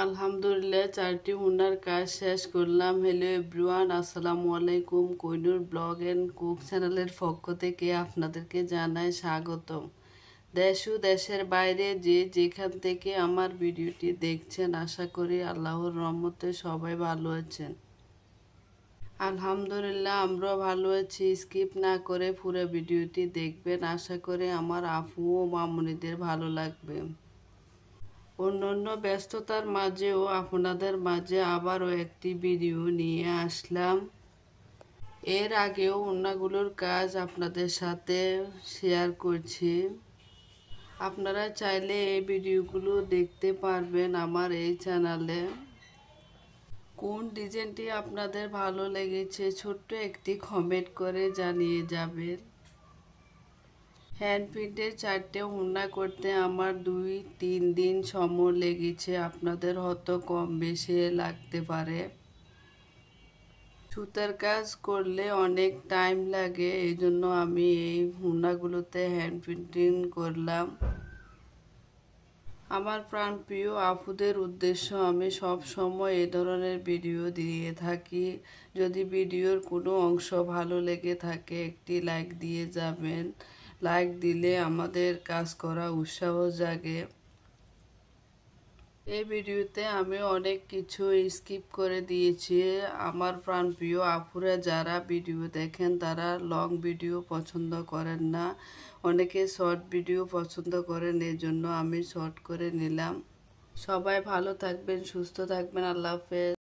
আলহামদুলিল্লাহ 4টি হুন্ডার কাজ শেষ করলাম। হ্যালো এভরিওয়ান, আসসালামু আলাইকুম। কোহিনুর ব্লগ অ্যান্ড কুক চ্যানেলের পক্ষ থেকে আপনাদেরকে জানাই স্বাগতম। দেশ ও দেশের বাইরে যেখান থেকে আমার ভিডিওটি দেখছেন, আশা করি আল্লাহর রহমতে সবাই ভালো আছেন। আলহামদুলিল্লাহ আমরাও ভালো আছি। স্কিপ না করে পুরো ভিডিওটি দেখবেন, আশা করি আমার আপু ও মামুনিদের ভালো লাগবে। অন্যান্য ব্যস্ততার মাঝেও আপনাদের মাঝে আবারও একটি ভিডিও নিয়ে আসলাম। এর আগেও অন্যগুলোর কাজ আপনাদের সাথে শেয়ার করছি। আপনারা চাইলে এই ভিডিওগুলো দেখতে পারবেন আমার এই চ্যানেলে। কোন ডিজাইনটি আপনাদের ভালো লেগেছে ছোট্ট একটি কমেন্ট করে জানিয়ে যাবেন। হ্যান্ড প্রিন্টের 4টে ওড়না করতে আমার 2-3 দিন সময় লেগেছে, আপনাদের হয়তো কম বেশি লাগতে পারে। সুতার কাজ করলে অনেক টাইম লাগে, এই জন্য আমি এই ওড়নাগুলোতে হ্যান্ড প্রিন্টিং করলাম। আমার প্রাণপ্রিয় আপুদের উদ্দেশ্য আমি সব সময় এ ধরনের ভিডিও দিয়ে থাকি। যদি ভিডিওর কোনো অংশ ভালো লেগে থাকে একটি লাইক দিয়ে যাবেন। লাইক দিলে আমাদের কাজ করা উৎসাহ জাগে। এই ভিডিওতে আমি অনেক কিছু স্কিপ করে দিয়েছি। আমার প্রাণপ্রিয় আপুরা যারা ভিডিও দেখেন তারা লং ভিডিও পছন্দ করেন না, অনেকে শর্ট ভিডিও পছন্দ করেন, এই জন্য আমি শর্ট করে নিলাম। সবাই ভালো থাকবেন, সুস্থ থাকবেন। আল্লাহ হাফেজ।